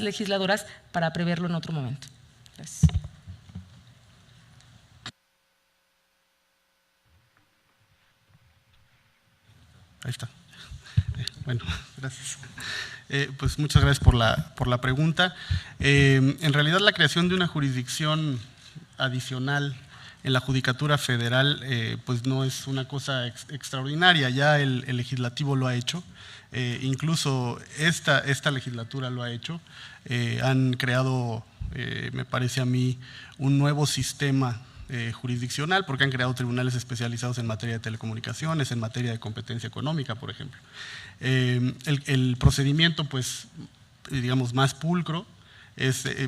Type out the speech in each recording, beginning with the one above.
legisladoras para preverlo en otro momento. Gracias. Ahí está. Bueno, gracias. Pues muchas gracias por la pregunta. En realidad, la creación de una jurisdicción adicional en la Judicatura Federal pues no es una cosa extraordinaria, ya el legislativo lo ha hecho, incluso esta legislatura lo ha hecho. Han creado, me parece a mí, un nuevo sistema jurisdiccional, porque han creado tribunales especializados en materia de telecomunicaciones, en materia de competencia económica, por ejemplo. El procedimiento, pues, digamos, más pulcro,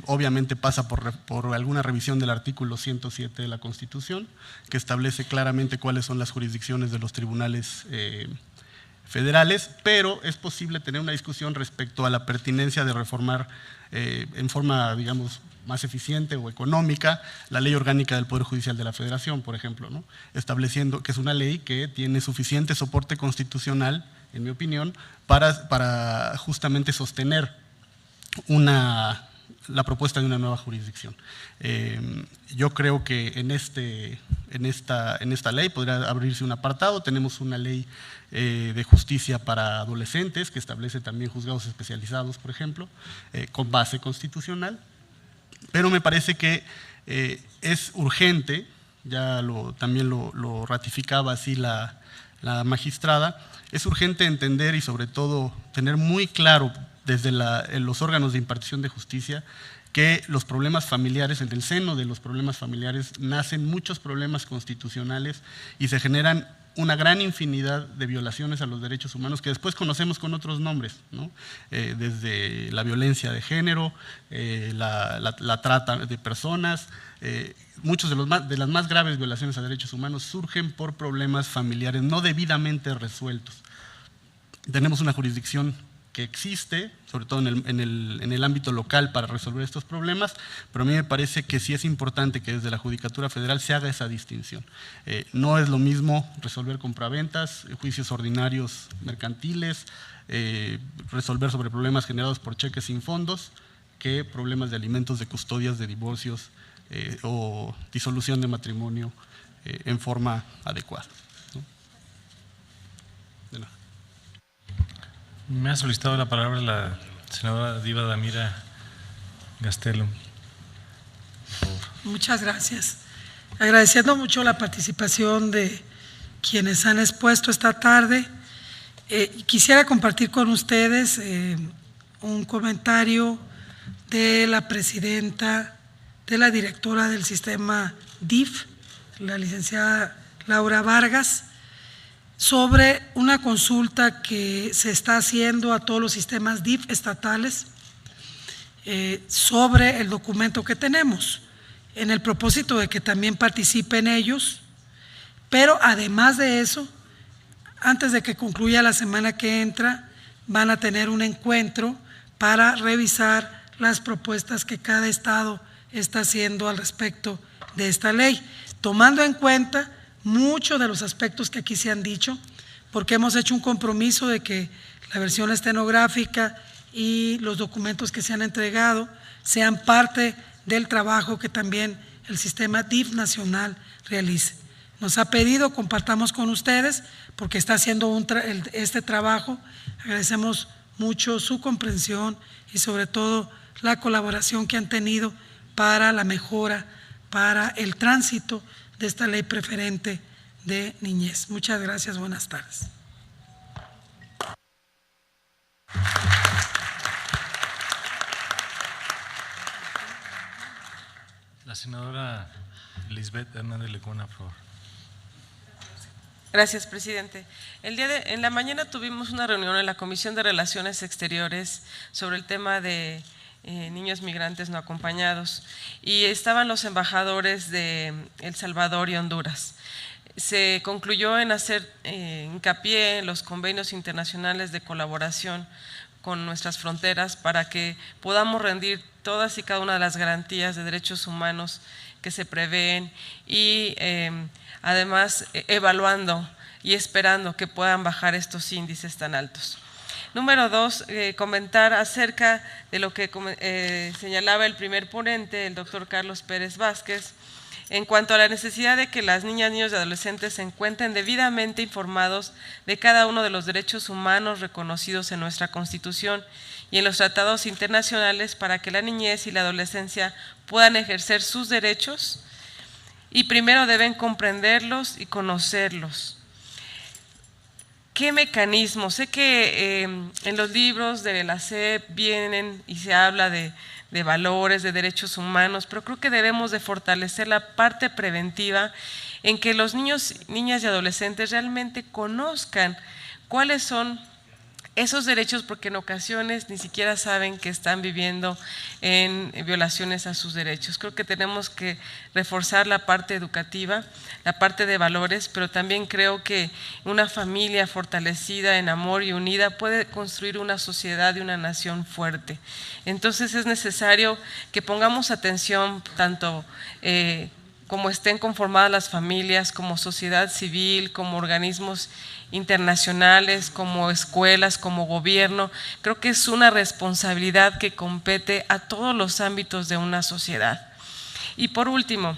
obviamente pasa por alguna revisión del artículo 107 de la Constitución, que establece claramente cuáles son las jurisdicciones de los tribunales federales, pero es posible tener una discusión respecto a la pertinencia de reformar en forma, digamos, más eficiente o económica la Ley Orgánica del Poder Judicial de la Federación, por ejemplo, ¿no? Estableciendo que es una ley que tiene suficiente soporte constitucional, en mi opinión, para justamente sostener la propuesta de una nueva jurisdicción. Yo creo que en esta ley podría abrirse un apartado. Tenemos una ley de justicia para adolescentes que establece también juzgados especializados, por ejemplo, con base constitucional, pero me parece que es urgente, ya también lo ratificaba así la magistrada, es urgente entender y sobre todo tener muy claro desde los órganos de impartición de justicia que los problemas familiares, en el seno de los problemas familiares nacen muchos problemas constitucionales y se generan una gran infinidad de violaciones a los derechos humanos que después conocemos con otros nombres, ¿no? Desde la violencia de género, la trata de personas, muchos de las más graves violaciones a derechos humanos surgen por problemas familiares no debidamente resueltos. Tenemos una jurisdicción que existe, sobre todo en el ámbito local para resolver estos problemas, pero a mí me parece que sí es importante que desde la Judicatura Federal se haga esa distinción. No es lo mismo resolver compraventas, juicios ordinarios mercantiles, resolver sobre problemas generados por cheques sin fondos, que problemas de alimentos, de custodias, de divorcios o disolución de matrimonio en forma adecuada, ¿no? De nada. Me ha solicitado la palabra la senadora Diva Damira Gastelum. Muchas gracias. Agradeciendo mucho la participación de quienes han expuesto esta tarde. Quisiera compartir con ustedes un comentario de la presidenta, de la directora del sistema DIF, la licenciada Laura Vargas, sobre una consulta que se está haciendo a todos los sistemas DIF estatales sobre el documento que tenemos, en el propósito de que también participen ellos, pero además de eso, antes de que concluya la semana que entra, van a tener un encuentro para revisar las propuestas que cada estado está haciendo al respecto de esta ley, tomando en cuenta muchos de los aspectos que aquí se han dicho, porque hemos hecho un compromiso de que la versión estenográfica y los documentos que se han entregado sean parte del trabajo que también el sistema DIF nacional realice. Nos ha pedido, compartamos con ustedes, porque está haciendo este trabajo. Agradecemos mucho su comprensión y sobre todo la colaboración que han tenido para la mejora, para el tránsito de esta ley preferente de niñez. Muchas gracias, buenas tardes. La senadora Lisbeth Hernández Lecuna, por favor. Gracias, presidente. En la mañana tuvimos una reunión en la Comisión de Relaciones Exteriores sobre el tema de niños migrantes no acompañados y estaban los embajadores de El Salvador y Honduras. Se concluyó en hacer hincapié en los convenios internacionales de colaboración con nuestras fronteras para que podamos rendir todas y cada una de las garantías de derechos humanos que se prevén y además evaluando y esperando que puedan bajar estos índices tan altos. Número 2, comentar acerca de lo que señalaba el primer ponente, el doctor Carlos Pérez Vázquez, en cuanto a la necesidad de que las niñas, niños y adolescentes se encuentren debidamente informados de cada uno de los derechos humanos reconocidos en nuestra Constitución y en los tratados internacionales para que la niñez y la adolescencia puedan ejercer sus derechos, y primero deben comprenderlos y conocerlos. ¿Qué mecanismos? Sé que en los libros de la SEP vienen y se habla de valores, de derechos humanos, pero creo que debemos de fortalecer la parte preventiva en que los niños, niñas y adolescentes realmente conozcan cuáles son esos derechos, porque en ocasiones ni siquiera saben que están viviendo en violaciones a sus derechos. Creo que tenemos que reforzar la parte educativa, la parte de valores, pero también creo que una familia fortalecida en amor y unida puede construir una sociedad y una nación fuerte. Entonces es necesario que pongamos atención tanto como estén conformadas las familias, como sociedad civil, como organismos internacionales, como escuelas, como gobierno. Creo que es una responsabilidad que compete a todos los ámbitos de una sociedad. Y por último,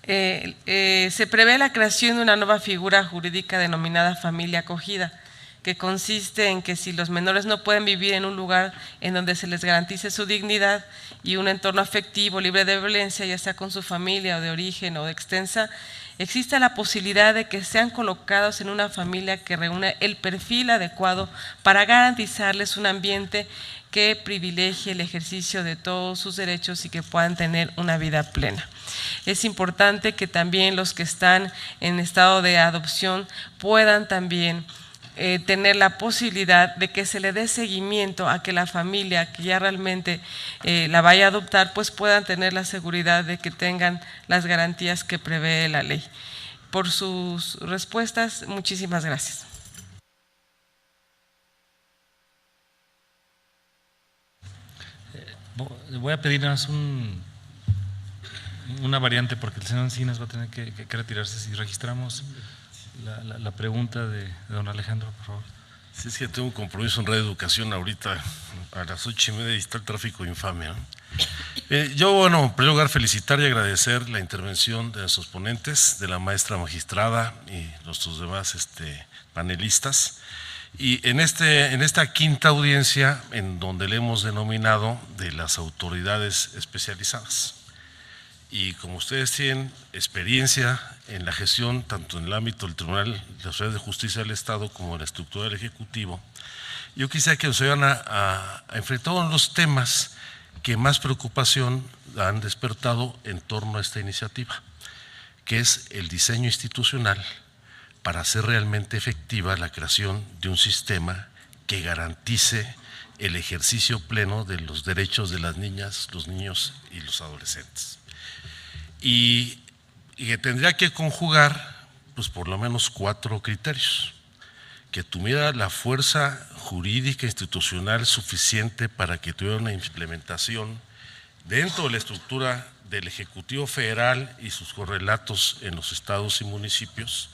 se prevé la creación de una nueva figura jurídica denominada familia acogida, que consiste en que si los menores no pueden vivir en un lugar en donde se les garantice su dignidad y un entorno afectivo libre de violencia, ya sea con su familia o de origen o de extensa, existe la posibilidad de que sean colocados en una familia que reúne el perfil adecuado para garantizarles un ambiente que privilegie el ejercicio de todos sus derechos y que puedan tener una vida plena. Es importante que también los que están en estado de adopción puedan también tener la posibilidad de que se le dé seguimiento a que la familia que ya realmente la vaya a adoptar, pues puedan tener la seguridad de que tengan las garantías que prevé la ley. Por sus respuestas, muchísimas gracias. Voy a pedir una variante porque el señor Encinas va a tener que retirarse. Si registramos la pregunta de don Alejandro, por favor. Sí, es que tengo un compromiso en Radio Educación ahorita a las 8:30 y está el tráfico infame, ¿no? Yo, bueno, en primer lugar felicitar y agradecer la intervención de nuestros ponentes, de la maestra magistrada y nuestros demás panelistas. Y en esta quinta audiencia, en donde le hemos denominado de las autoridades especializadas. Y como ustedes tienen experiencia en la gestión, tanto en el ámbito del Tribunal de la Ciudad de Justicia del Estado como en la estructura del Ejecutivo, yo quisiera que nos vayan a enfrentar uno de los temas que más preocupación han despertado en torno a esta iniciativa, que es el diseño institucional para hacer realmente efectiva la creación de un sistema que garantice el ejercicio pleno de los derechos de las niñas, los niños y los adolescentes. Y que tendría que conjugar, pues por lo menos 4 criterios: que tuviera la fuerza jurídica institucional suficiente para que tuviera una implementación dentro de la estructura del Ejecutivo Federal y sus correlatos en los estados y municipios,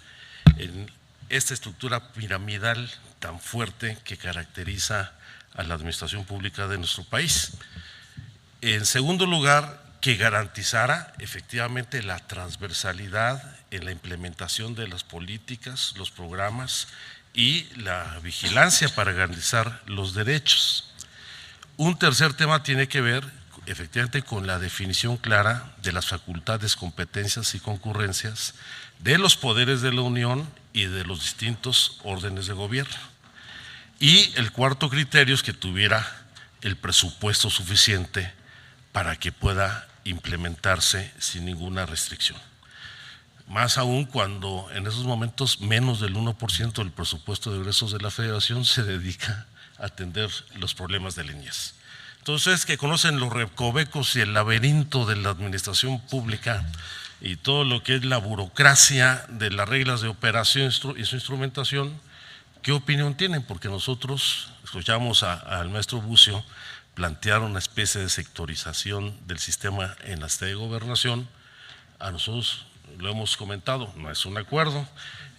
en esta estructura piramidal tan fuerte que caracteriza a la administración pública de nuestro país. En segundo lugar, que garantizara efectivamente la transversalidad en la implementación de las políticas, los programas y la vigilancia para garantizar los derechos. Un tercer tema tiene que ver efectivamente con la definición clara de las facultades, competencias y concurrencias de los poderes de la Unión y de los distintos órdenes de gobierno. Y el cuarto criterio es que tuviera el presupuesto suficiente para que pueda implementarse sin ninguna restricción. Más aún cuando en esos momentos menos del 1% del presupuesto de egresos de la Federación se dedica a atender los problemas de la niñez. Entonces, que conocen los recovecos y el laberinto de la administración pública y todo lo que es la burocracia de las reglas de operación y su instrumentación, ¿qué opinión tienen? Porque nosotros escuchamos al maestro Bucio plantear una especie de sectorización del sistema en la sede de gobernación. A nosotros lo hemos comentado, no es un acuerdo,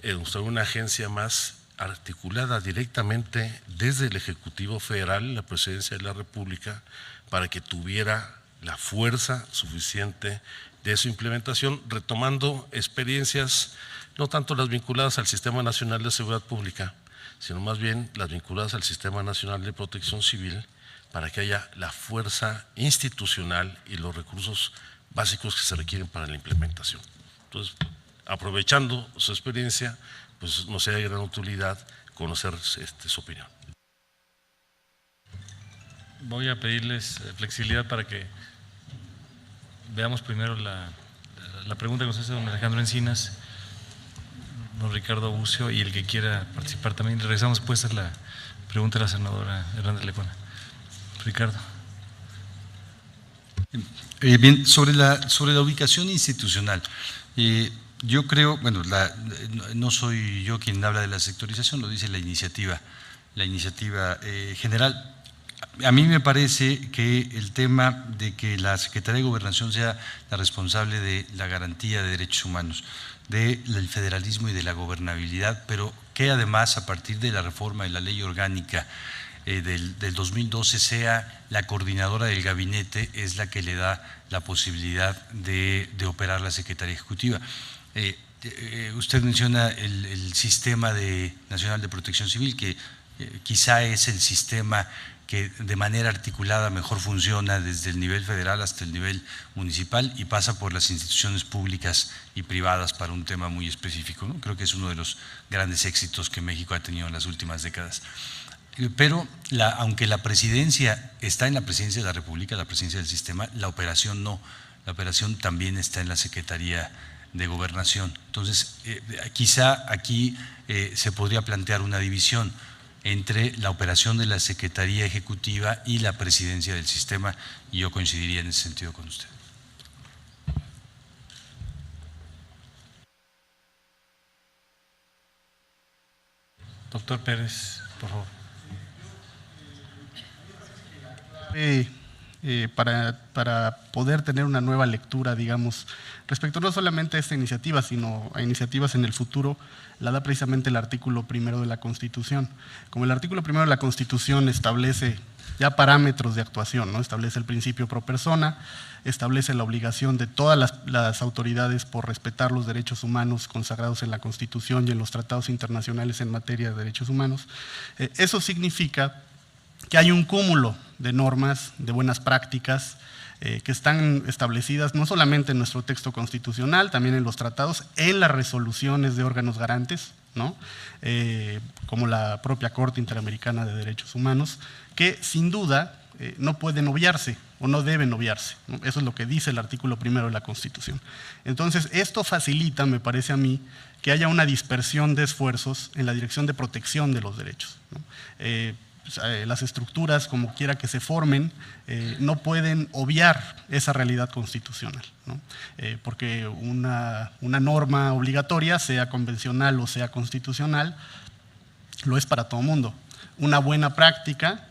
es una agencia más articulada directamente desde el Ejecutivo Federal, la Presidencia de la República, para que tuviera la fuerza suficiente de su implementación, retomando experiencias, no tanto las vinculadas al Sistema Nacional de Seguridad Pública, sino más bien las vinculadas al Sistema Nacional de Protección Civil, para que haya la fuerza institucional y los recursos básicos que se requieren para la implementación. Entonces, aprovechando su experiencia, pues nos sea de gran utilidad conocer su opinión. Voy a pedirles flexibilidad para que veamos primero la pregunta que nos hace don Alejandro Encinas, don Ricardo Bucio, y el que quiera participar también. Regresamos después a la pregunta de la senadora Hernández Lecuona. Ricardo. Bien, sobre la ubicación institucional, yo creo, bueno, no soy yo quien habla de la sectorización, lo dice la iniciativa general. A mí me parece que el tema de que la Secretaría de Gobernación sea la responsable de la garantía de derechos humanos, del federalismo y de la gobernabilidad, pero que además a partir de la reforma de la ley orgánica del 2012 sea la coordinadora del gabinete, es la que le da la posibilidad de operar la Secretaría Ejecutiva. Usted menciona el Sistema Nacional de Protección Civil, que quizá es el sistema que de manera articulada mejor funciona desde el nivel federal hasta el nivel municipal y pasa por las instituciones públicas y privadas para un tema muy específico, ¿no? Creo que es uno de los grandes éxitos que México ha tenido en las últimas décadas. Pero aunque la presidencia está en la Presidencia de la República, la presidencia del sistema, la operación no. La operación también está en la Secretaría de Gobernación. Entonces, quizá aquí se podría plantear una división entre la operación de la Secretaría Ejecutiva y la presidencia del sistema, y yo coincidiría en ese sentido con usted. Doctor Pérez, por favor. Para poder tener una nueva lectura, digamos, respecto no solamente a esta iniciativa, sino a iniciativas en el futuro, la da precisamente el artículo 1 de la Constitución. Como el artículo 1 de la Constitución establece ya parámetros de actuación, ¿no? Establece el principio pro persona, establece la obligación de todas las autoridades por respetar los derechos humanos consagrados en la Constitución y en los tratados internacionales en materia de derechos humanos. Eso significa que hay un cúmulo de normas, de buenas prácticas que están establecidas no solamente en nuestro texto constitucional, también en los tratados, en las resoluciones de órganos garantes, ¿no? Como la propia Corte Interamericana de Derechos Humanos, que sin duda no pueden obviarse o no deben obviarse, ¿no? Eso es lo que dice el artículo 1 de la Constitución. Entonces, esto facilita, me parece a mí, que haya una dispersión de esfuerzos en la dirección de protección de los derechos, ¿no? Las estructuras, como quiera que se formen, no pueden obviar esa realidad constitucional, ¿no? Porque una norma obligatoria, sea convencional o sea constitucional, lo es para todo mundo. Una buena práctica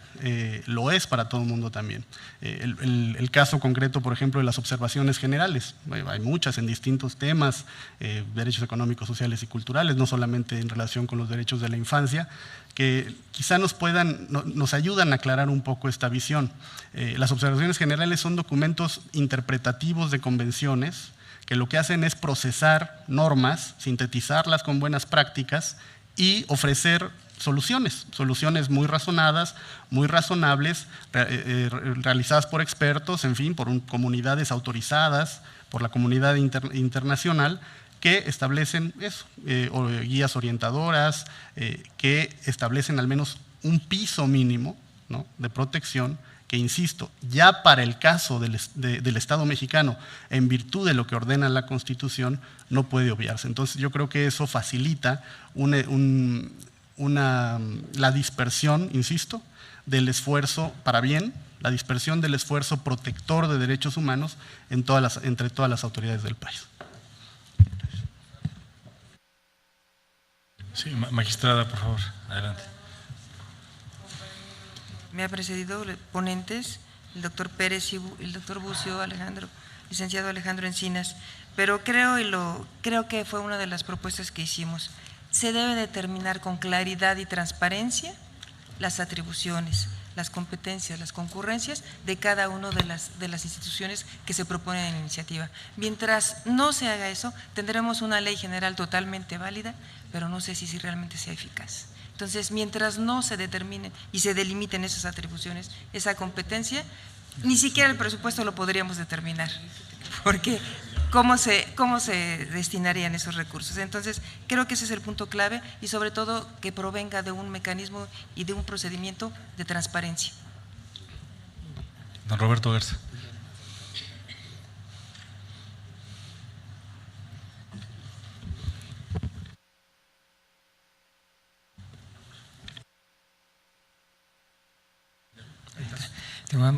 lo es para todo el mundo también. El caso concreto, por ejemplo, de las observaciones generales, hay muchas en distintos temas, derechos económicos, sociales y culturales, no solamente en relación con los derechos de la infancia, que quizá nos ayudan a aclarar un poco esta visión. Las observaciones generales son documentos interpretativos de convenciones que lo que hacen es procesar normas, sintetizarlas con buenas prácticas y ofrecer soluciones muy razonadas, muy razonables, realizadas por expertos, en fin, por comunidades autorizadas, por la comunidad internacional, que establecen eso, guías orientadoras, que establecen al menos un piso mínimo, ¿no?, de protección, que insisto, ya para el caso del Estado mexicano, en virtud de lo que ordena la Constitución, no puede obviarse. Entonces yo creo que eso facilita la dispersión, insisto, del esfuerzo para bien, la dispersión del esfuerzo protector de derechos humanos entre todas las autoridades del país. Sí, magistrada, por favor, adelante. Me ha precedido ponentes, el doctor Pérez y el doctor Bucio, licenciado Alejandro Encinas, pero creo que fue una de las propuestas que hicimos. se debe determinar con claridad y transparencia las atribuciones, las competencias, las concurrencias de cada una de las instituciones que se proponen en la iniciativa. Mientras no se haga eso, tendremos una ley general totalmente válida, pero no sé si realmente sea eficaz. Entonces, mientras no se determinen y se delimiten esas atribuciones, esa competencia, ni siquiera el presupuesto lo podríamos determinar, porque ¿cómo se destinarían esos recursos? Entonces, creo que ese es el punto clave y sobre todo que provenga de un mecanismo y de un procedimiento de transparencia. Don Roberto Garza.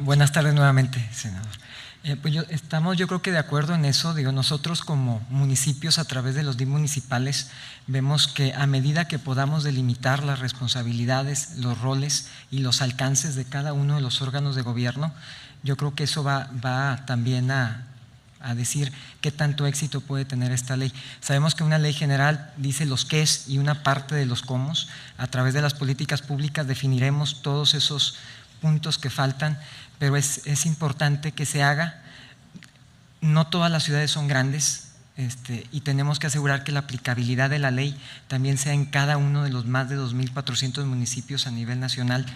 Buenas tardes nuevamente, senador. Pues estamos yo creo que de acuerdo en eso. Digo, nosotros como municipios a través de los DIF municipales vemos que a medida que podamos delimitar las responsabilidades, los roles y los alcances de cada uno de los órganos de gobierno, yo creo que eso va también a decir qué tanto éxito puede tener esta ley. Sabemos que una ley general dice los qués y una parte de los cómo. A través de las políticas públicas definiremos todos esos puntos que faltan, pero es importante que se haga. No todas las ciudades son grandes y tenemos que asegurar que la aplicabilidad de la ley también sea en cada uno de los más de 2.400 municipios a nivel nacional,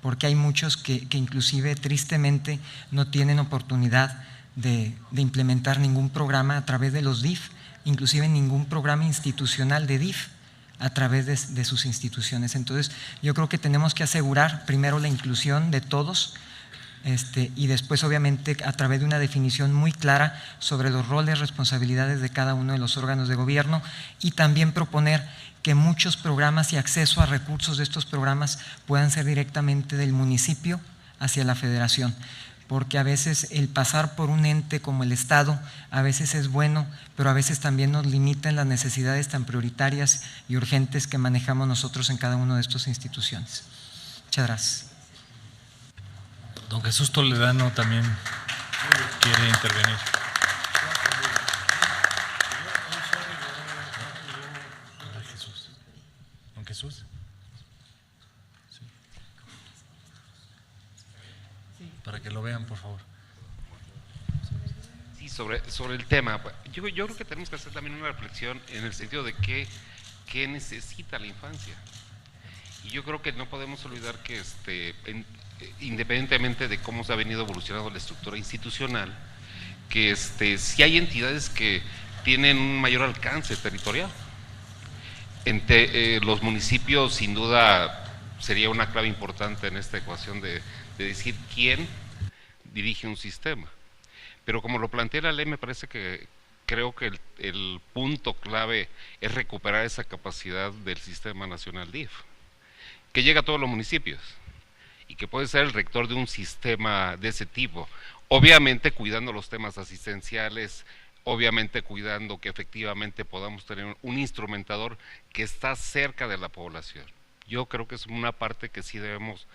porque hay muchos que inclusive tristemente no tienen oportunidad de implementar ningún programa a través de los DIF, inclusive ningún programa institucional de DIF a través de sus instituciones. Entonces, yo creo que tenemos que asegurar primero la inclusión de todos y después, obviamente, a través de una definición muy clara sobre los roles, responsabilidades de cada uno de los órganos de gobierno y también proponer que muchos programas y acceso a recursos de estos programas puedan ser directamente del municipio hacia la federación, porque a veces el pasar por un ente como el Estado a veces es bueno, pero a veces también nos limitan las necesidades tan prioritarias y urgentes que manejamos nosotros en cada una de estas instituciones. Muchas gracias. Don Jesús Toledano también quiere intervenir. Don Jesús. Para que lo vean, por favor. Sí, sobre el tema, yo creo que tenemos que hacer también una reflexión en el sentido de qué necesita la infancia. Y yo creo que no podemos olvidar que independientemente de cómo se ha venido evolucionando la estructura institucional, que sí hay entidades que tienen un mayor alcance territorial. Los municipios, sin duda, sería una clave importante en esta ecuación de decir quién dirige un sistema. Pero como lo plantea la ley, me parece que creo que el punto clave es recuperar esa capacidad del Sistema Nacional DIF, que llega a todos los municipios y que puede ser el rector de un sistema de ese tipo, obviamente cuidando los temas asistenciales, obviamente cuidando que efectivamente podamos tener un instrumentador que está cerca de la población. Yo creo que es una parte que sí debemos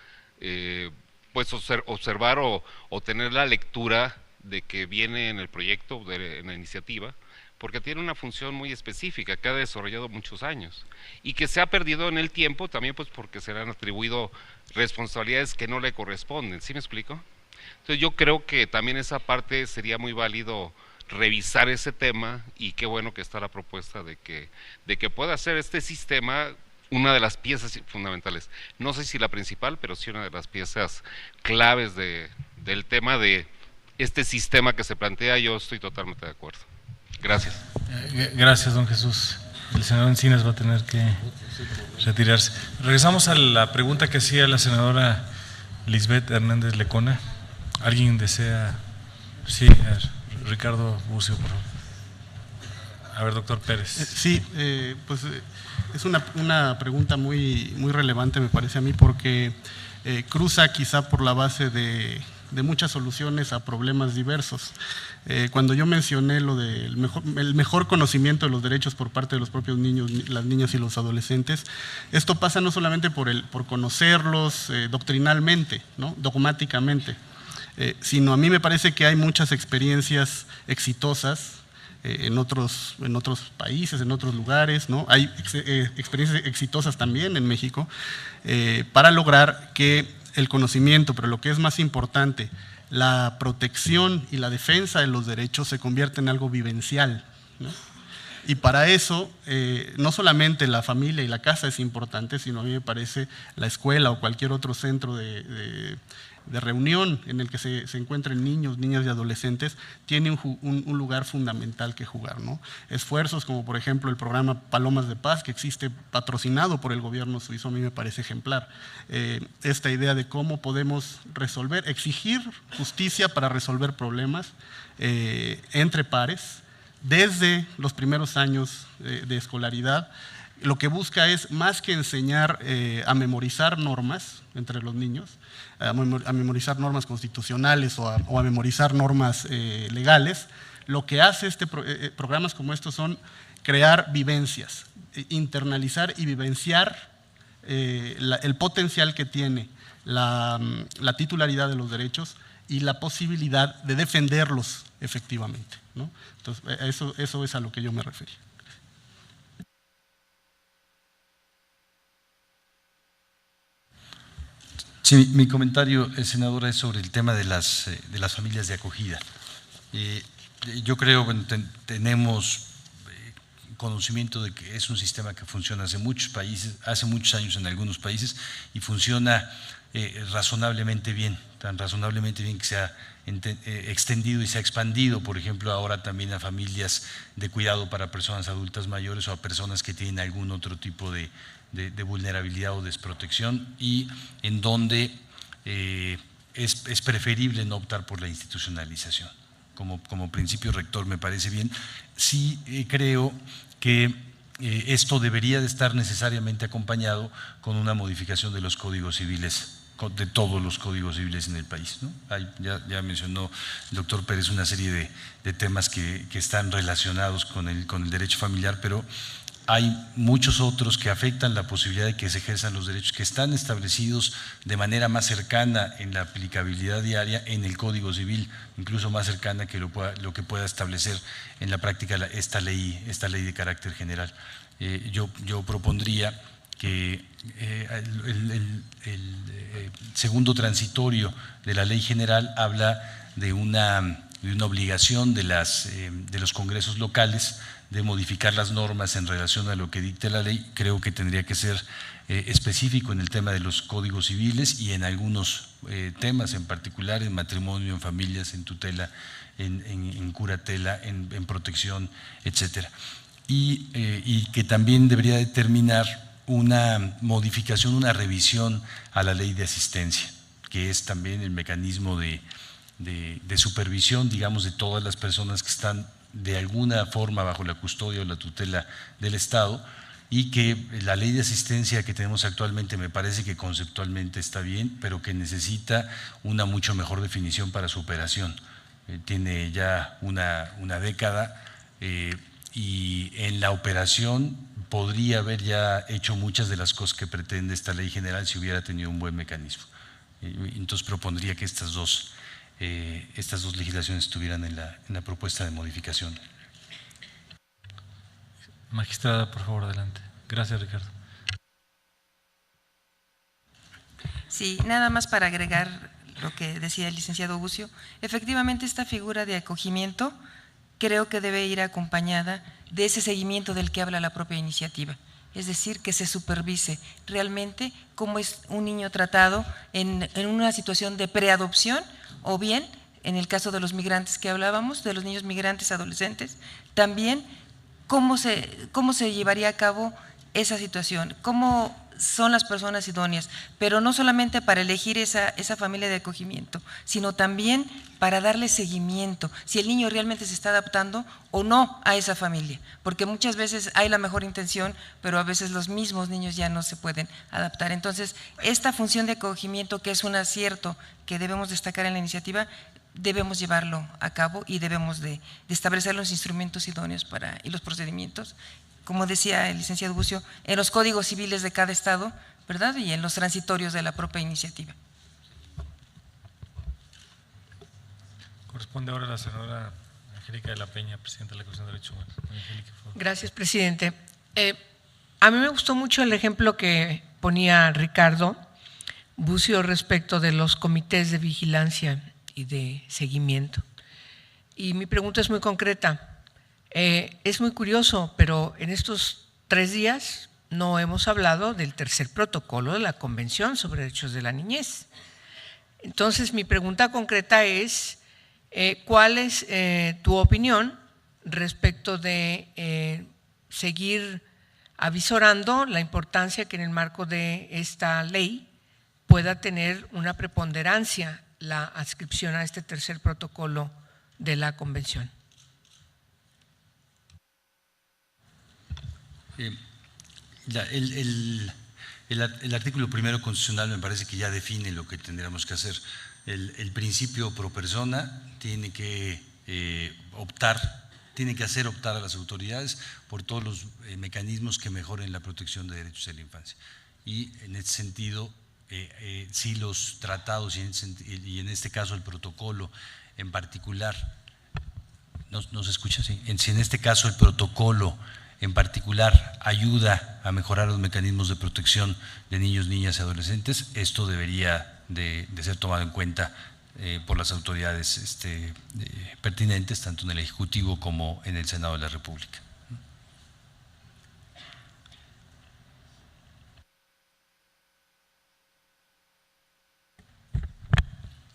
pues observar o tener la lectura de que viene en el proyecto, en la iniciativa, porque tiene una función muy específica que ha desarrollado muchos años y que se ha perdido en el tiempo también pues porque se le han atribuido responsabilidades que no le corresponden. ¿Sí me explico? Entonces yo creo que también esa parte sería muy válido revisar ese tema y qué bueno que está la propuesta de que pueda ser este sistema una de las piezas fundamentales. No sé si la principal, pero sí una de las piezas claves del tema de este sistema que se plantea. Yo estoy totalmente de acuerdo. Gracias. Gracias, don Jesús. El senador Encinas va a tener que retirarse. Regresamos a la pregunta que hacía la senadora Lisbeth Hernández Lecona. ¿Alguien desea? Sí, Ricardo Bucio, por favor. A ver, doctor Pérez. Sí, pues es una pregunta muy relevante, me parece a mí, porque cruza quizá por la base de muchas soluciones a problemas diversos. Cuando yo mencioné lo del mejor conocimiento de los derechos por parte de los propios niños, las niñas y los adolescentes, esto pasa no solamente por conocerlos doctrinalmente, ¿no? Dogmáticamente, sino a mí me parece que hay muchas experiencias exitosas en otros países, en otros lugares, ¿no? Hay experiencias exitosas también en México para lograr que el conocimiento, pero lo que es más importante, la protección y la defensa de los derechos se convierta en algo vivencial, ¿no? Y para eso, no solamente la familia y la casa es importante, sino a mí me parece la escuela o cualquier otro centro de reunión en el que se encuentren niños, niñas y adolescentes, tiene un lugar fundamental que jugar, ¿no? Esfuerzos como por ejemplo el programa Palomas de Paz, que existe patrocinado por el gobierno suizo, a mí me parece ejemplar. Esta idea de cómo podemos resolver, exigir justicia para resolver problemas entre pares, desde los primeros años de escolaridad. Lo que busca es, más que enseñar a memorizar normas entre los niños, a memorizar normas constitucionales o a memorizar normas legales, lo que hace programas como estos son crear vivencias, internalizar y vivenciar el potencial que tiene la titularidad de los derechos y la posibilidad de defenderlos efectivamente, ¿no? Entonces, eso es a lo que yo me refería. Sí, mi comentario, senadora, es sobre el tema de las familias de acogida. Yo creo que tenemos conocimiento de que es un sistema que funciona hace muchos años en algunos países y funciona razonablemente bien, tan razonablemente bien que se ha extendido y se ha expandido, por ejemplo, ahora también a familias de cuidado para personas adultas mayores o a personas que tienen algún otro tipo de vulnerabilidad o desprotección, y en donde es preferible no optar por la institucionalización. Como principio rector me parece bien. Sí creo que esto debería de estar necesariamente acompañado con una modificación de los códigos civiles, de todos los códigos civiles en el país, ¿no? Ya mencionó el doctor Pérez una serie de temas que están relacionados con el derecho familiar, pero hay muchos otros que afectan la posibilidad de que se ejerzan los derechos, que están establecidos de manera más cercana en la aplicabilidad diaria en el Código Civil, incluso más cercana que lo que pueda establecer en la práctica esta ley de carácter general. Yo propondría que el segundo transitorio de la ley general habla de una obligación de los congresos locales de modificar las normas en relación a lo que dicte la ley. Creo que tendría que ser específico en el tema de los códigos civiles y en algunos temas, en particular en matrimonio, en familias, en tutela, en curatela, en protección, etcétera. Y que también debería determinar una modificación, una revisión a la ley de asistencia, que es también el mecanismo de supervisión, digamos, de todas las personas que están de alguna forma bajo la custodia o la tutela del Estado, y que la ley de asistencia que tenemos actualmente me parece que conceptualmente está bien, pero que necesita una mucho mejor definición para su operación. Tiene ya una década y en la operación podría haber ya hecho muchas de las cosas que pretende esta ley general si hubiera tenido un buen mecanismo. Entonces propondría que estas dos legislaciones estuvieran en la propuesta de modificación. Magistrada, por favor, adelante. Gracias, Ricardo. Sí, nada más para agregar lo que decía el licenciado Bucio. Efectivamente, esta figura de acogimiento creo que debe ir acompañada de ese seguimiento del que habla la propia iniciativa. Es decir, que se supervise realmente cómo es un niño tratado en una situación de preadopción, o bien, en el caso de los migrantes que hablábamos, de los niños migrantes adolescentes, también cómo se llevaría a cabo esa situación, cómo son las personas idóneas, pero no solamente para elegir esa familia de acogimiento, sino también para darle seguimiento, si el niño realmente se está adaptando o no a esa familia, porque muchas veces hay la mejor intención, pero a veces los mismos niños ya no se pueden adaptar. Entonces, esta función de acogimiento, que es un acierto que debemos destacar en la iniciativa, debemos llevarlo a cabo y debemos de establecer los instrumentos idóneos y los procedimientos, como decía el licenciado Bucio, en los códigos civiles de cada estado, ¿verdad? Y en los transitorios de la propia iniciativa. Corresponde ahora a la senadora Angélica de la Peña, presidenta de la Comisión de Derechos Humanos. Angélica, por favor. Gracias, presidente. A mí me gustó mucho el ejemplo que ponía Ricardo Bucio respecto de los comités de vigilancia y de seguimiento. Y mi pregunta es muy concreta. Es muy curioso, pero en estos 3 días no hemos hablado del tercer protocolo de la Convención sobre Derechos de la Niñez. Entonces, mi pregunta concreta es, ¿cuál es tu opinión respecto de seguir avisorando la importancia que en el marco de esta ley pueda tener una preponderancia la adscripción a este tercer protocolo de la Convención? El artículo primero constitucional me parece que ya define lo que tendríamos que hacer. El principio pro persona tiene que hacer optar a las autoridades por todos los mecanismos que mejoren la protección de derechos de la infancia. Y en ese sentido, sí los tratados y en este caso el protocolo en particular, ¿no se escucha? Sí. Si en este caso el protocolo en particular ayuda a mejorar los mecanismos de protección de niños, niñas y adolescentes, esto debería de ser tomado en cuenta por las autoridades pertinentes, tanto en el Ejecutivo como en el Senado de la República.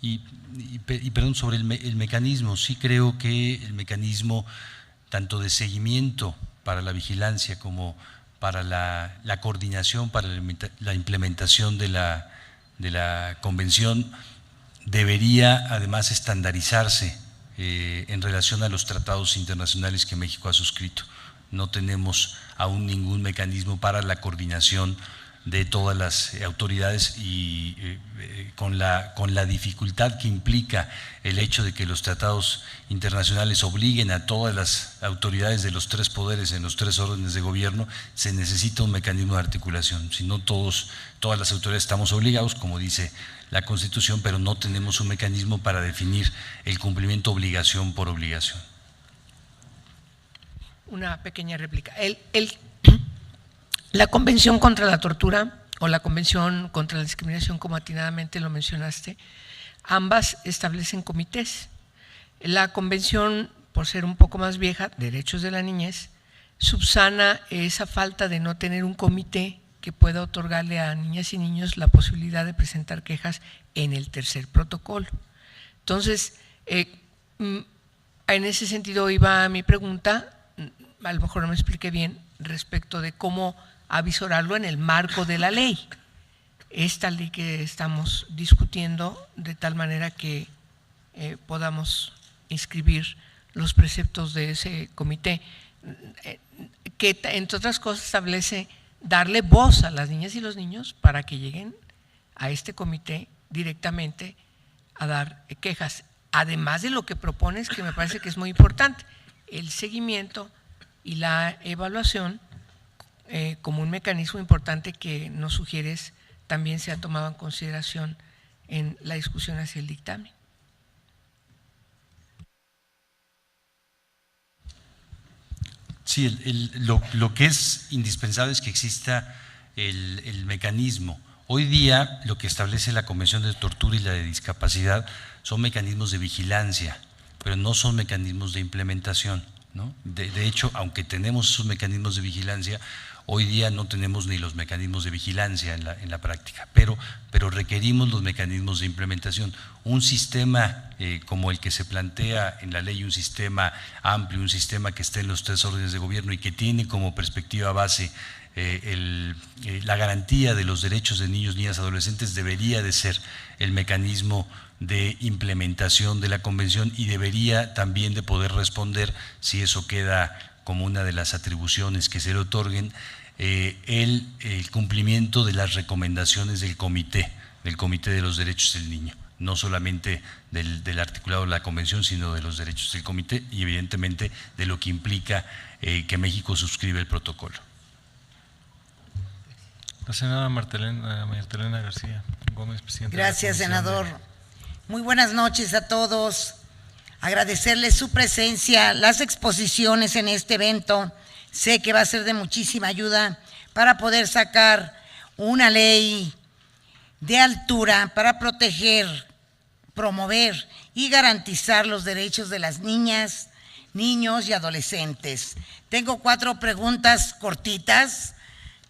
Y perdón, sobre el mecanismo, sí creo que el mecanismo tanto de seguimiento para la vigilancia como para la coordinación, para la implementación de la Convención, debería además estandarizarse en relación a los tratados internacionales que México ha suscrito. No tenemos aún ningún mecanismo para la coordinación de todas las autoridades y con la dificultad que implica el hecho de que los tratados internacionales obliguen a todas las autoridades de los 3 poderes en los 3 órdenes de gobierno, se necesita un mecanismo de articulación. Si no todas las autoridades estamos obligados, como dice la Constitución, pero no tenemos un mecanismo para definir el cumplimiento obligación por obligación. Una pequeña réplica. La Convención contra la Tortura o la Convención contra la Discriminación, como atinadamente lo mencionaste, ambas establecen comités. La Convención, por ser un poco más vieja, Derechos de la Niñez, subsana esa falta de no tener un comité que pueda otorgarle a niñas y niños la posibilidad de presentar quejas en el tercer protocolo. Entonces, en ese sentido iba mi pregunta, a lo mejor no me expliqué bien, respecto de cómo avisorarlo en el marco de la ley. Esta ley que estamos discutiendo, de tal manera que podamos inscribir los preceptos de ese comité, que entre otras cosas establece darle voz a las niñas y los niños para que lleguen a este comité directamente a dar quejas. Además de lo que propones, que me parece que es muy importante, el seguimiento y la evaluación como un mecanismo importante que nos sugieres también se ha tomado en consideración en la discusión hacia el dictamen. Sí, lo que es indispensable es que exista el mecanismo. Hoy día lo que establece la Convención de Tortura y la de Discapacidad son mecanismos de vigilancia, pero no son mecanismos de implementación, ¿no? De hecho, aunque tenemos esos mecanismos de vigilancia, hoy día no tenemos ni los mecanismos de vigilancia en la práctica, pero requerimos los mecanismos de implementación. Un sistema como el que se plantea en la ley, un sistema amplio, un sistema que esté en los 3 órdenes de gobierno y que tiene como perspectiva base la garantía de los derechos de niños, niñas, adolescentes, debería de ser el mecanismo de implementación de la Convención y debería también de poder responder, si eso queda como una de las atribuciones que se le otorguen, el cumplimiento de las recomendaciones del Comité de los Derechos del Niño, no solamente del articulado de la Convención, sino de los derechos del Comité y evidentemente de lo que implica que México suscribe el protocolo. La senadora Martelena García Gómez, presidenta. Gracias, senador. Muy buenas noches a todos. agradecerles su presencia, las exposiciones en este evento. Sé que va a ser de muchísima ayuda para poder sacar una ley de altura para proteger, promover y garantizar los derechos de las niñas, niños y adolescentes. Tengo 4 preguntas cortitas,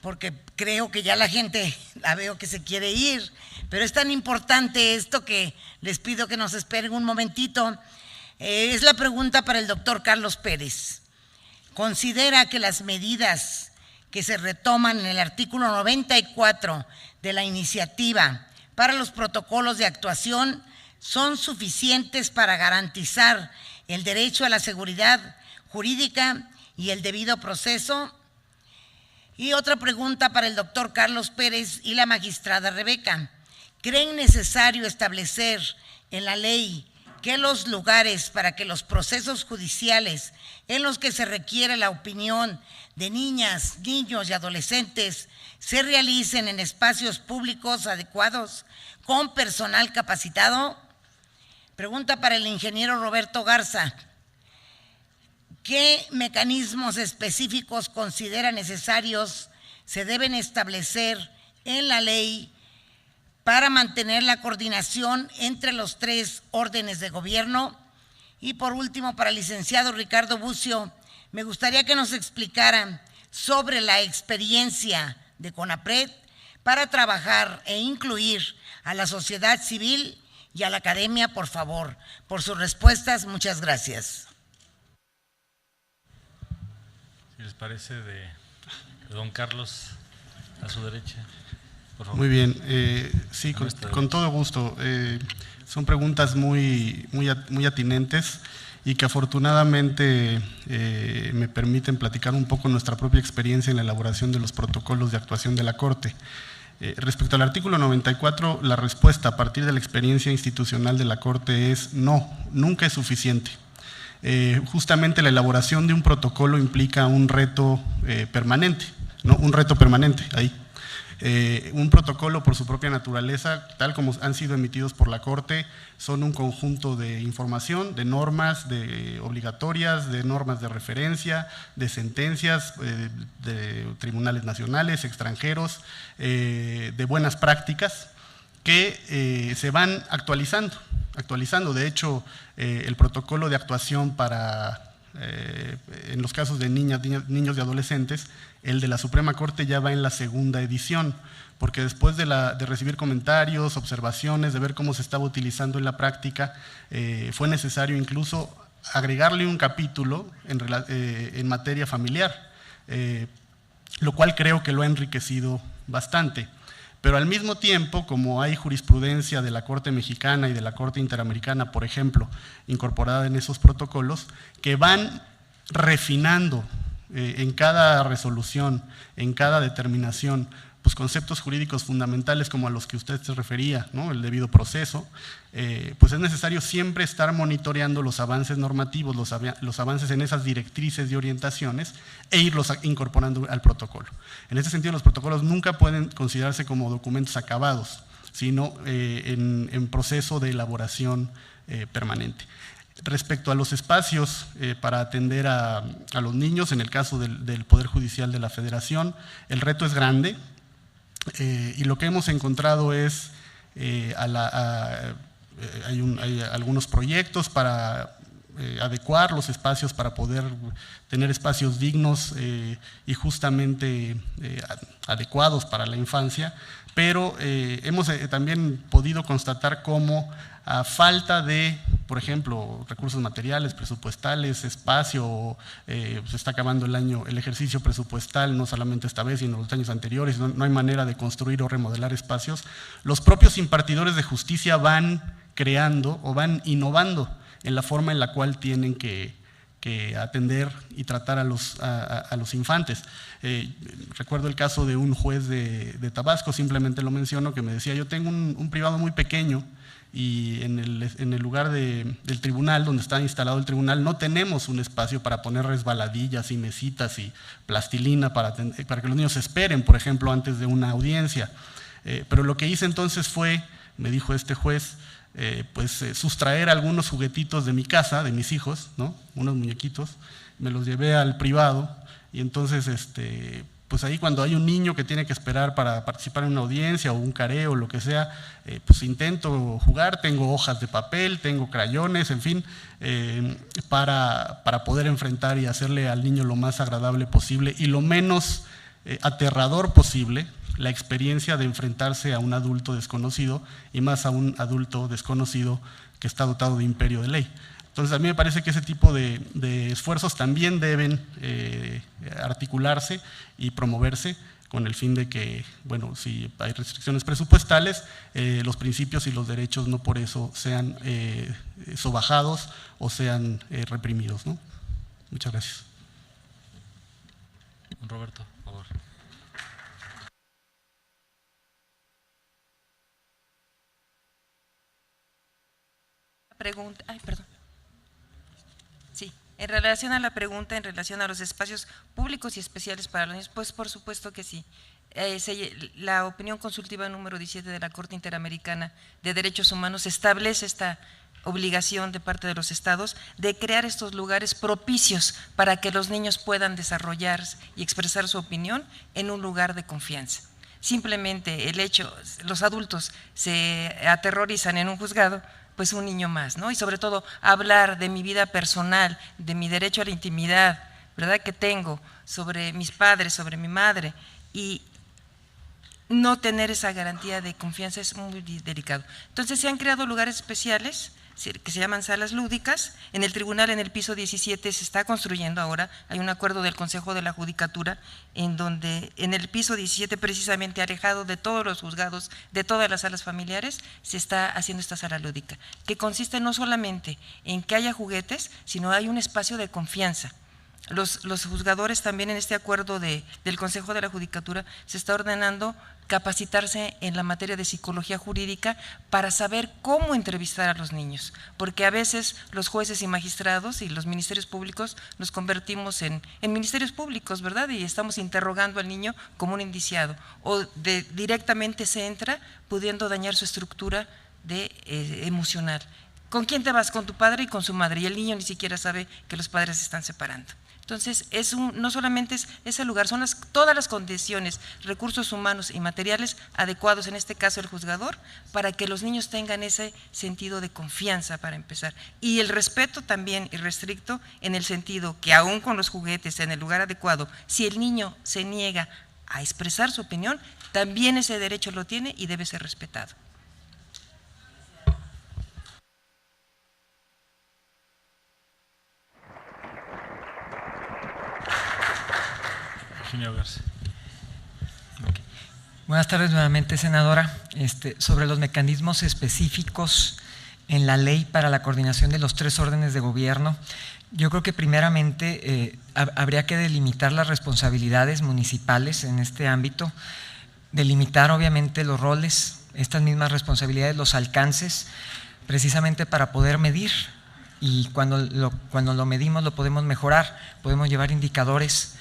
porque creo que ya la gente la veo que se quiere ir, pero es tan importante esto que les pido que nos esperen un momentito. Es la pregunta para el doctor Carlos Pérez. ¿Considera que las medidas que se retoman en el artículo 94 de la iniciativa para los protocolos de actuación son suficientes para garantizar el derecho a la seguridad jurídica y el debido proceso? Y otra pregunta para el doctor Carlos Pérez y la magistrada Rebeca. ¿Creen necesario establecer en la ley que los lugares para que los procesos judiciales en los que se requiere la opinión de niñas, niños y adolescentes se realicen en espacios públicos adecuados con personal capacitado? Pregunta para el ingeniero Roberto Garza. ¿Qué mecanismos específicos considera necesarios se deben establecer en la ley para mantener la coordinación entre los 3 órdenes de gobierno? Y por último, para el licenciado Ricardo Bucio, me gustaría que nos explicaran sobre la experiencia de CONAPRED para trabajar e incluir a la sociedad civil y a la academia, por favor. Por sus respuestas, muchas gracias. Si les parece, de don Carlos, a su derecha, por favor. Muy bien, sí, con todo gusto. Son preguntas muy atinentes y que afortunadamente me permiten platicar un poco nuestra propia experiencia en la elaboración de los protocolos de actuación de la Corte. Respecto al artículo 94, la respuesta a partir de la experiencia institucional de la Corte es no, nunca es suficiente. Justamente la elaboración de un protocolo implica un reto permanente, ¿no? Un reto permanente ahí. Un protocolo, por su propia naturaleza, tal como han sido emitidos por la Corte, son un conjunto de información, de normas obligatorias, de normas de referencia, de sentencias de tribunales nacionales, extranjeros, de buenas prácticas que se van actualizando. De hecho, el protocolo de actuación en los casos de niñas, niños y adolescentes, el de la Suprema Corte ya va en la 2ª edición, porque después de recibir comentarios, observaciones, de ver cómo se estaba utilizando en la práctica, fue necesario incluso agregarle un capítulo en materia familiar, lo cual creo que lo ha enriquecido bastante. Pero al mismo tiempo, como hay jurisprudencia de la Corte Mexicana y de la Corte Interamericana, por ejemplo, incorporada en esos protocolos, que van refinando en cada resolución, en cada determinación, pues conceptos jurídicos fundamentales como a los que usted se refería, ¿no? El debido proceso, pues es necesario siempre estar monitoreando los avances normativos, los avances en esas directrices y orientaciones e irlos incorporando al protocolo. En este sentido, los protocolos nunca pueden considerarse como documentos acabados, sino en proceso de elaboración permanente. Respecto a los espacios para atender a los niños, en el caso del Poder Judicial de la Federación, el reto es grande y lo que hemos encontrado es, hay algunos proyectos para adecuar los espacios para poder tener espacios dignos y justamente adecuados para la infancia, pero hemos también podido constatar cómo a falta de, por ejemplo, recursos materiales, presupuestales, espacio, se está acabando el ejercicio presupuestal, no solamente esta vez, sino los años anteriores, no hay manera de construir o remodelar espacios, los propios impartidores de justicia van creando o van innovando en la forma en la cual tienen que atender y tratar a los infantes. Recuerdo el caso de un juez de Tabasco, simplemente lo menciono, que me decía, yo tengo un privado muy pequeño y en el lugar del tribunal, donde está instalado el tribunal, no tenemos un espacio para poner resbaladillas y mesitas y plastilina para que los niños esperen, por ejemplo, antes de una audiencia. Pero lo que hice entonces fue, me dijo este juez, sustraer algunos juguetitos de mi casa, de mis hijos, ¿no? Unos muñequitos, me los llevé al privado y entonces pues ahí cuando hay un niño que tiene que esperar para participar en una audiencia o un careo o lo que sea, pues intento jugar, tengo hojas de papel, tengo crayones, en fin, para poder enfrentar y hacerle al niño lo más agradable posible y lo menos aterrador posible la experiencia de enfrentarse a un adulto desconocido y más a un adulto desconocido que está dotado de imperio de ley. Entonces a mí me parece que ese tipo de esfuerzos también deben articularse y promoverse con el fin de que, bueno, si hay restricciones presupuestales, los principios y los derechos no por eso sean sobajados o sean reprimidos, ¿no? Muchas gracias. Roberto, por favor. Pregunta, perdón. Sí, en relación a la pregunta, en relación a los espacios públicos y especiales para los niños, pues por supuesto que sí. La opinión consultiva número 17 de la Corte Interamericana de Derechos Humanos establece esta obligación de parte de los estados de crear estos lugares propicios para que los niños puedan desarrollarse y expresar su opinión en un lugar de confianza. Simplemente el hecho, los adultos se aterrorizan en un juzgado, pues un niño más, ¿no? Y sobre todo hablar de mi vida personal, de mi derecho a la intimidad, ¿verdad?, que tengo sobre mis padres, sobre mi madre, y no tener esa garantía de confianza es muy delicado. Entonces se han creado lugares especiales que se llaman salas lúdicas. En el tribunal, en el piso 17, se está construyendo ahora, hay un acuerdo del Consejo de la Judicatura, en donde en el piso 17, precisamente alejado de todos los juzgados, de todas las salas familiares, se está haciendo esta sala lúdica, que consiste no solamente en que haya juguetes, sino hay un espacio de confianza. Los juzgadores también en este acuerdo del Consejo de la Judicatura se está ordenando capacitarse en la materia de psicología jurídica para saber cómo entrevistar a los niños, porque a veces los jueces y magistrados y los ministerios públicos nos convertimos en ministerios públicos, ¿verdad? Y estamos interrogando al niño como un indiciado, o directamente se entra pudiendo dañar su estructura emocional. ¿Con quién te vas? Con tu padre y con su madre, y el niño ni siquiera sabe que los padres se están separando. Entonces, no solamente es ese lugar, son todas las condiciones, recursos humanos y materiales adecuados, en este caso el juzgador, para que los niños tengan ese sentido de confianza para empezar. Y el respeto también irrestricto, en el sentido que aún con los juguetes en el lugar adecuado, si el niño se niega a expresar su opinión, también ese derecho lo tiene y debe ser respetado. Buenas tardes nuevamente, senadora. Sobre los mecanismos específicos en la ley para la coordinación de los 3 órdenes de gobierno, yo creo que primeramente habría que delimitar las responsabilidades municipales en este ámbito, delimitar obviamente los roles, estas mismas responsabilidades, los alcances, precisamente para poder medir, y cuando lo medimos lo podemos mejorar, podemos llevar indicadores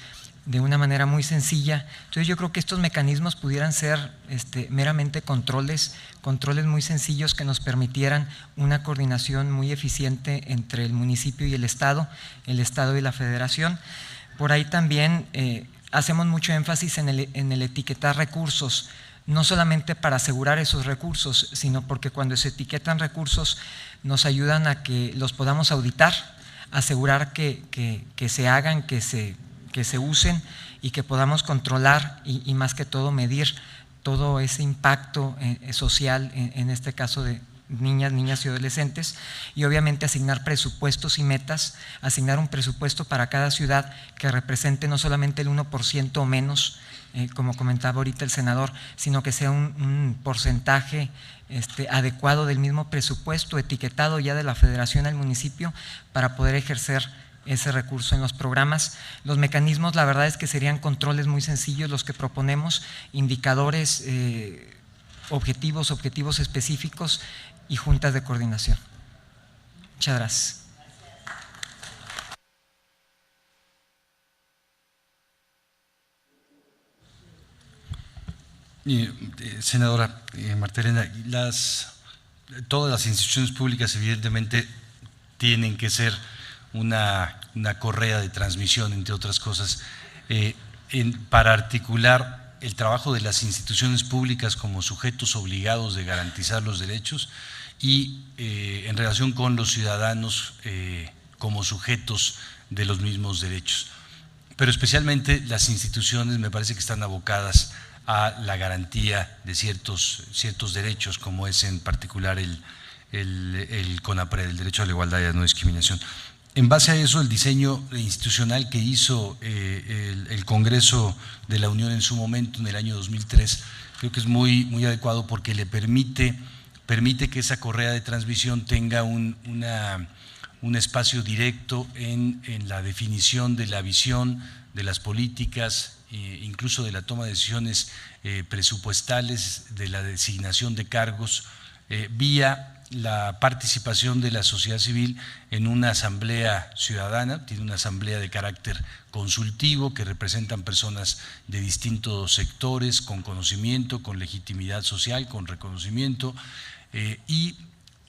de una manera muy sencilla. Entonces yo creo que estos mecanismos pudieran ser meramente controles muy sencillos que nos permitieran una coordinación muy eficiente entre el municipio y el Estado y la Federación. Por ahí también hacemos mucho énfasis en el etiquetar recursos, no solamente para asegurar esos recursos, sino porque cuando se etiquetan recursos nos ayudan a que los podamos auditar, asegurar que se hagan, que se usen y que podamos controlar y más que todo medir todo ese impacto social, en este caso de niñas y adolescentes, y obviamente asignar presupuestos y metas, asignar un presupuesto para cada ciudad que represente no solamente el 1% o menos, como comentaba ahorita el senador, sino que sea un porcentaje adecuado del mismo presupuesto etiquetado ya de la Federación al municipio para poder ejercer ese recurso en los programas. Los mecanismos, la verdad es que serían controles muy sencillos los que proponemos, indicadores, objetivos específicos y juntas de coordinación. Muchas gracias. Senadora Marta Elena, todas las instituciones públicas evidentemente tienen que ser una correa de transmisión, entre otras cosas, para articular el trabajo de las instituciones públicas como sujetos obligados de garantizar los derechos y en relación con los ciudadanos como sujetos de los mismos derechos. Pero especialmente las instituciones me parece que están abocadas a la garantía de ciertos derechos, como es en particular el CONAPRED, el derecho a la igualdad y a la no discriminación. En base a eso, el diseño institucional que hizo el Congreso de la Unión en su momento, en el año 2003, creo que es muy adecuado porque le permite que esa correa de transmisión tenga un espacio directo en la definición de la visión, de las políticas, incluso de la toma de decisiones presupuestales, de la designación de cargos, vía la participación de la sociedad civil en una asamblea ciudadana. Tiene una asamblea de carácter consultivo que representan personas de distintos sectores, con conocimiento, con legitimidad social, con reconocimiento, y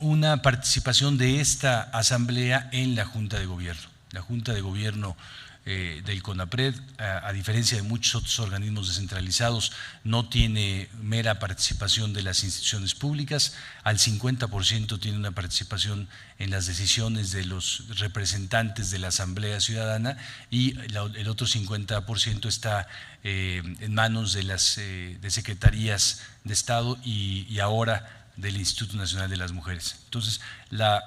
una participación de esta asamblea en la Junta de Gobierno. La Junta de Gobierno del CONAPRED, a diferencia de muchos otros organismos descentralizados, no tiene mera participación de las instituciones públicas, al 50% tiene una participación en las decisiones de los representantes de la Asamblea Ciudadana y el otro 50% está en manos de las de secretarías de Estado y ahora del Instituto Nacional de las Mujeres. Entonces, la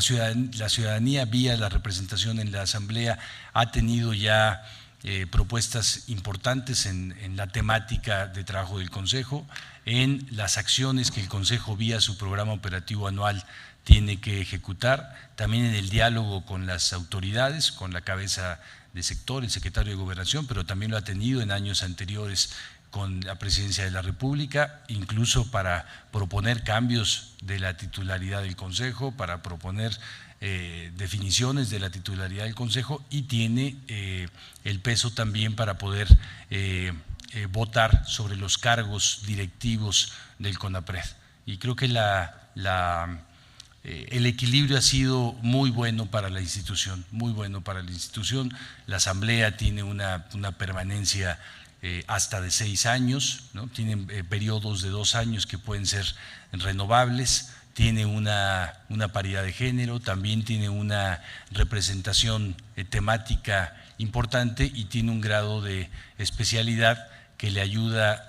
ciudadanía vía la representación en la Asamblea ha tenido ya propuestas importantes en la temática de trabajo del Consejo, en las acciones que el Consejo vía su programa operativo anual tiene que ejecutar, también en el diálogo con las autoridades, con la cabeza de sector, el secretario de Gobernación, pero también lo ha tenido en años anteriores con la Presidencia de la República, incluso para proponer cambios de la titularidad del Consejo, para proponer definiciones de la titularidad del Consejo, y tiene el peso también para poder votar sobre los cargos directivos del CONAPRED. Y creo que el equilibrio ha sido muy bueno para la institución, muy bueno para la institución. La Asamblea tiene una permanencia hasta de 6 años, ¿no? Tienen periodos de 2 años que pueden ser renovables, tiene una paridad de género, también tiene una representación temática importante y tiene un grado de especialidad que le ayuda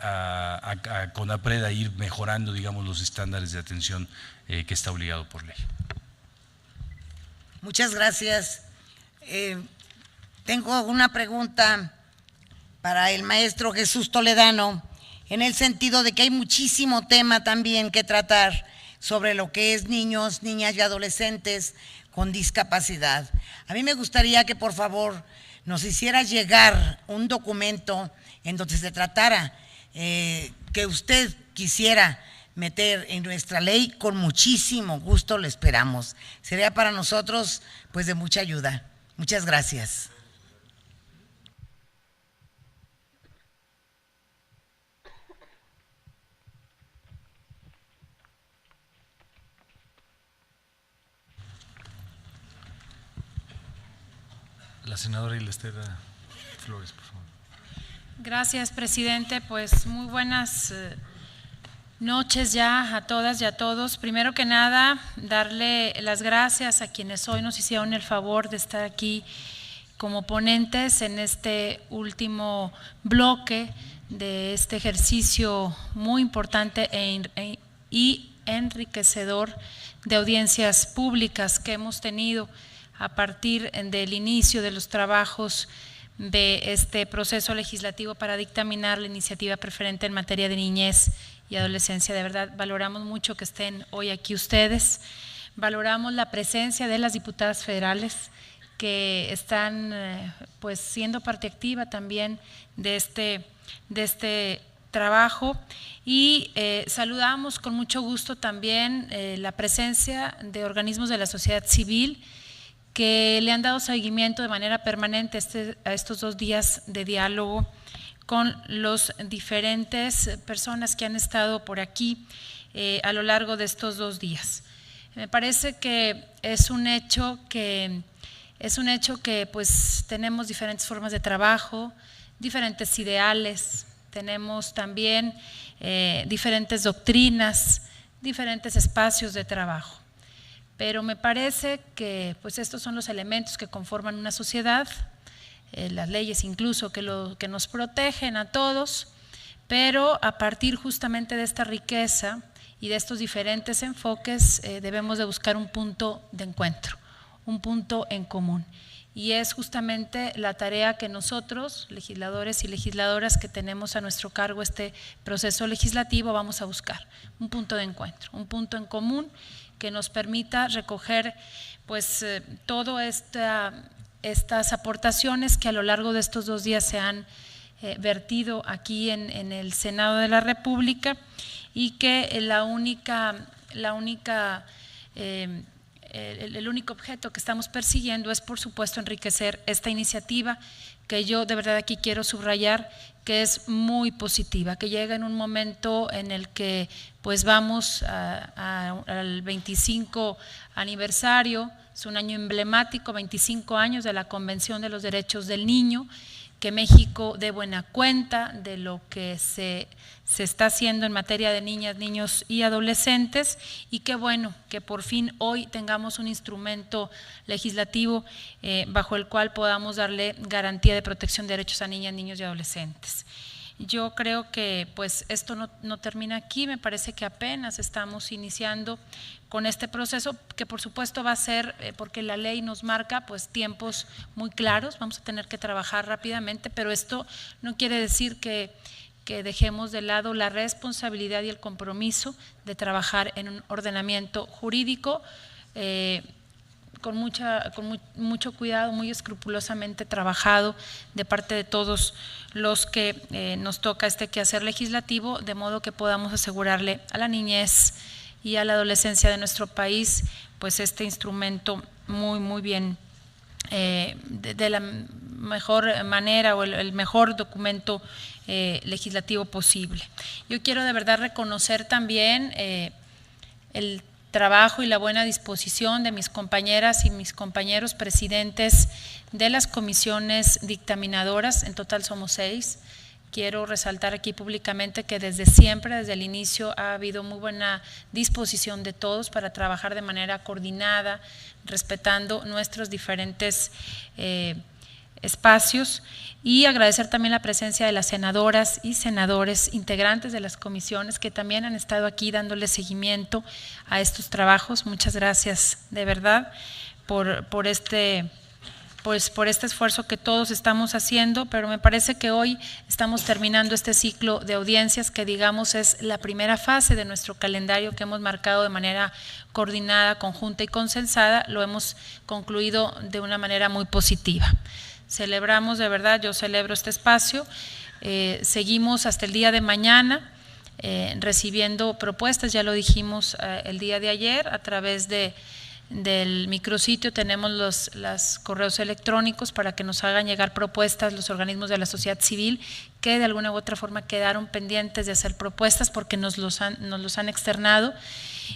a CONAPRED a ir mejorando, digamos, los estándares de atención que está obligado por ley. Muchas gracias. Tengo una pregunta para el maestro Jesús Toledano, en el sentido de que hay muchísimo tema también que tratar sobre lo que es niños, niñas y adolescentes con discapacidad. A mí me gustaría que por favor nos hiciera llegar un documento en donde se tratara que usted quisiera meter en nuestra ley. Con muchísimo gusto lo esperamos. Sería para nosotros pues de mucha ayuda. Muchas gracias. La senadora Ilestera Flores, por favor. Gracias, presidente. Pues muy buenas noches ya a todas y a todos. Primero que nada, darle las gracias a quienes hoy nos hicieron el favor de estar aquí como ponentes en este último bloque de este ejercicio muy importante y enriquecedor de audiencias públicas que hemos tenido a partir del inicio de los trabajos de este proceso legislativo para dictaminar la iniciativa preferente en materia de niñez y adolescencia. De verdad, valoramos mucho que estén hoy aquí ustedes, valoramos la presencia de las diputadas federales que están pues siendo parte activa también de este trabajo, y saludamos con mucho gusto también la presencia de organismos de la sociedad civil que le han dado seguimiento de manera permanente a estos 2 días de diálogo con los diferentes personas que han estado por aquí a lo largo de estos 2 días. Me parece que es un hecho que pues tenemos diferentes formas de trabajo, diferentes ideales, tenemos también diferentes doctrinas, diferentes espacios de trabajo. Pero me parece que pues estos son los elementos que conforman una sociedad, las leyes incluso que nos protegen a todos, pero a partir justamente de esta riqueza y de estos diferentes enfoques debemos de buscar un punto de encuentro, un punto en común. Y es justamente la tarea que nosotros, legisladores y legisladoras que tenemos a nuestro cargo este proceso legislativo, vamos a buscar, un punto de encuentro, un punto en común que nos permita recoger pues todas estas aportaciones que a lo largo de estos 2 días se han vertido aquí en el Senado de la República, y que el único objeto que estamos persiguiendo es, por supuesto, enriquecer esta iniciativa, que yo de verdad aquí quiero subrayar que es muy positiva, que llega en un momento en el que pues vamos al 25 aniversario, es un año emblemático, 25 años de la Convención de los Derechos del Niño, que México dé buena cuenta de lo que se está haciendo en materia de niñas, niños y adolescentes, y qué bueno que por fin hoy tengamos un instrumento legislativo bajo el cual podamos darle garantía de protección de derechos a niñas, niños y adolescentes. Yo creo que pues esto no termina aquí, me parece que apenas estamos iniciando con este proceso, que por supuesto va a ser, porque la ley nos marca pues tiempos muy claros, vamos a tener que trabajar rápidamente, pero esto no quiere decir que dejemos de lado la responsabilidad y el compromiso de trabajar en un ordenamiento jurídico con mucho cuidado, muy escrupulosamente trabajado de parte de todos los que nos toca este quehacer legislativo, de modo que podamos asegurarle a la niñez y a la adolescencia de nuestro país pues este instrumento muy bien, de la mejor manera, o el mejor documento legislativo posible. Yo quiero de verdad reconocer también el trabajo y la buena disposición de mis compañeras y mis compañeros presidentes de las comisiones dictaminadoras, en total somos 6. Quiero resaltar aquí públicamente que desde siempre, desde el inicio, ha habido muy buena disposición de todos para trabajar de manera coordinada, respetando nuestros diferentes espacios, y agradecer también la presencia de las senadoras y senadores integrantes de las comisiones que también han estado aquí dándole seguimiento a estos trabajos. Muchas gracias de verdad por este esfuerzo que todos estamos haciendo, pero me parece que hoy estamos terminando este ciclo de audiencias que digamos es la primera fase de nuestro calendario que hemos marcado de manera coordinada, conjunta y consensada. Lo hemos concluido de una manera muy positiva. Celebramos de verdad, yo celebro este espacio, seguimos hasta el día de mañana recibiendo propuestas, ya lo dijimos el día de ayer, a través del micrositio tenemos los correos electrónicos para que nos hagan llegar propuestas los organismos de la sociedad civil que de alguna u otra forma quedaron pendientes de hacer propuestas porque nos los han externado.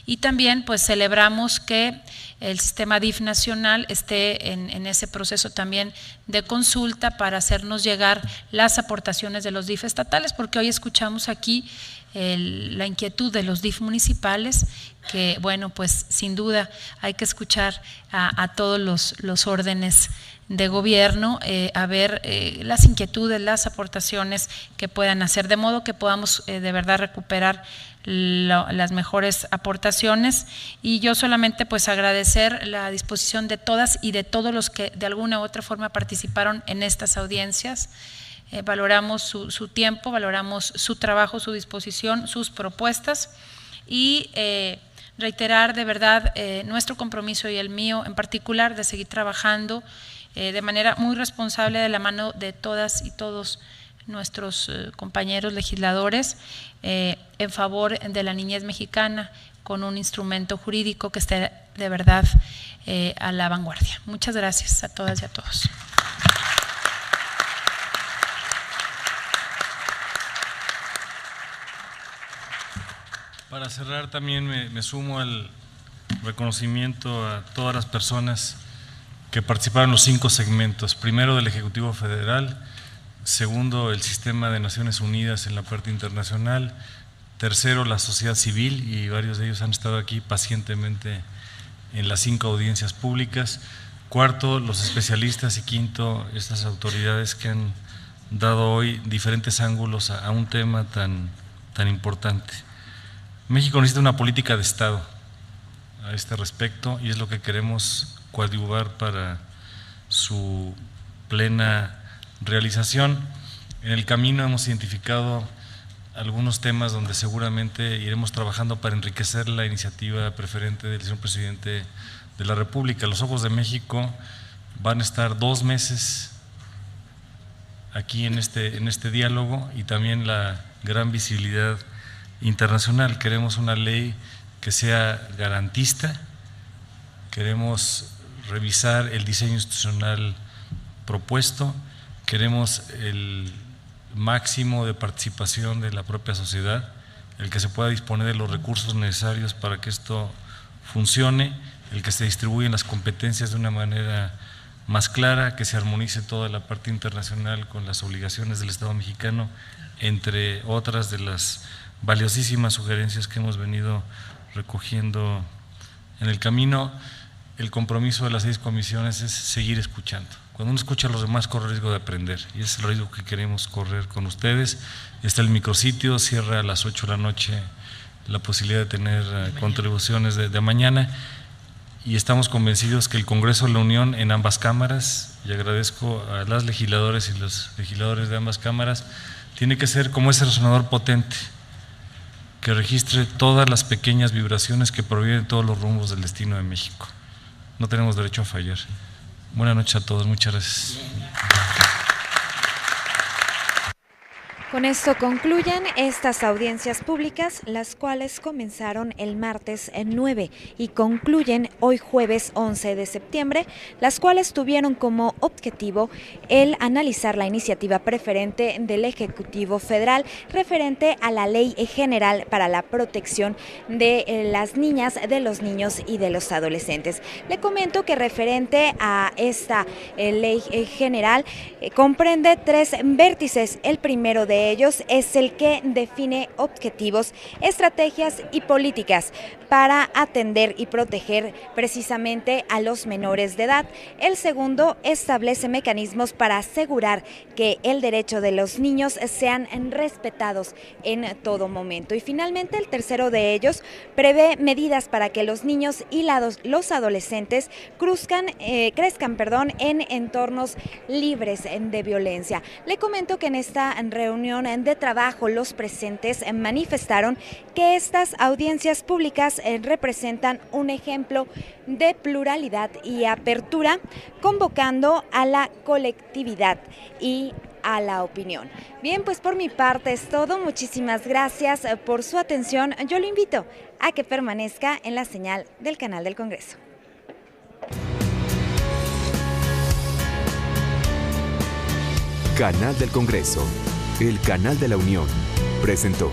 Y también pues celebramos que el sistema DIF nacional esté en ese proceso también de consulta para hacernos llegar las aportaciones de los DIF estatales, porque hoy escuchamos aquí la inquietud de los DIF municipales, que bueno, pues sin duda hay que escuchar a todos los órdenes de gobierno, a ver las inquietudes, las aportaciones que puedan hacer, de modo que podamos de verdad recuperar las mejores aportaciones. Y yo solamente pues agradecer la disposición de todas y de todos los que de alguna u otra forma participaron en estas audiencias. Valoramos su tiempo, valoramos su trabajo, su disposición, sus propuestas, y reiterar de verdad nuestro compromiso y el mío en particular de seguir trabajando de manera muy responsable de la mano de todas y todos nuestros compañeros legisladores en favor de la niñez mexicana, con un instrumento jurídico que esté de verdad a la vanguardia. Muchas gracias a todas y a todos. Para cerrar, también me sumo al reconocimiento a todas las personas que participaron en los 5 segmentos. Primero, del Ejecutivo Federal. Segundo, el Sistema de Naciones Unidas en la parte internacional. Tercero, la sociedad civil, y varios de ellos han estado aquí pacientemente en las 5 audiencias públicas. Cuarto, los especialistas, y quinto, estas autoridades que han dado hoy diferentes ángulos a un tema tan importante. México necesita una política de Estado a este respecto, y es lo que queremos coadyuvar para su plena realización. En el camino hemos identificado algunos temas donde seguramente iremos trabajando para enriquecer la iniciativa preferente del señor presidente de la República. Los Ojos de México van a estar 2 meses aquí en este diálogo, y también la gran visibilidad internacional. Queremos una ley que sea garantista, queremos revisar el diseño institucional propuesto, queremos el máximo de participación de la propia sociedad, el que se pueda disponer de los recursos necesarios para que esto funcione, el que se distribuyan las competencias de una manera más clara, que se armonice toda la parte internacional con las obligaciones del Estado mexicano, entre otras de las valiosísimas sugerencias que hemos venido recogiendo en el camino. El compromiso de las 6 comisiones es seguir escuchando. Cuando uno escucha a los demás, corre el riesgo de aprender, y ese es el riesgo que queremos correr con ustedes. Está el micrositio, cierra a las 8 de la noche la posibilidad de tener contribuciones de mañana, y estamos convencidos que el Congreso de la Unión en ambas cámaras, y agradezco a las legisladoras y los legisladores de ambas cámaras, tiene que ser como ese resonador potente que registre todas las pequeñas vibraciones que provienen de todos los rumbos del destino de México. No tenemos derecho a fallar. Buenas noches a todos, muchas gracias. Con esto concluyen estas audiencias públicas, las cuales comenzaron el martes 9 y concluyen hoy jueves 11 de septiembre, las cuales tuvieron como objetivo el analizar la iniciativa preferente del Ejecutivo Federal referente a la Ley General para la Protección de las Niñas, de los Niños y de los Adolescentes. Le comento que referente a esta Ley General comprende 3 vértices. El primero de ellos es el que define objetivos, estrategias y políticas para atender y proteger precisamente a los menores de edad. El segundo establece mecanismos para asegurar que el derecho de los niños sean respetados en todo momento. Y finalmente, el tercero de ellos prevé medidas para que los niños y los adolescentes crezcan en entornos libres de violencia. Le comento que en esta reunión de trabajo los presentes manifestaron que estas audiencias públicas representan un ejemplo de pluralidad y apertura, convocando a la colectividad y a la opinión. Bien, pues por mi parte es todo. Muchísimas gracias por su atención. Yo lo invito a que permanezca en la señal del canal del Congreso. Canal del Congreso, el canal de la Unión, presentó.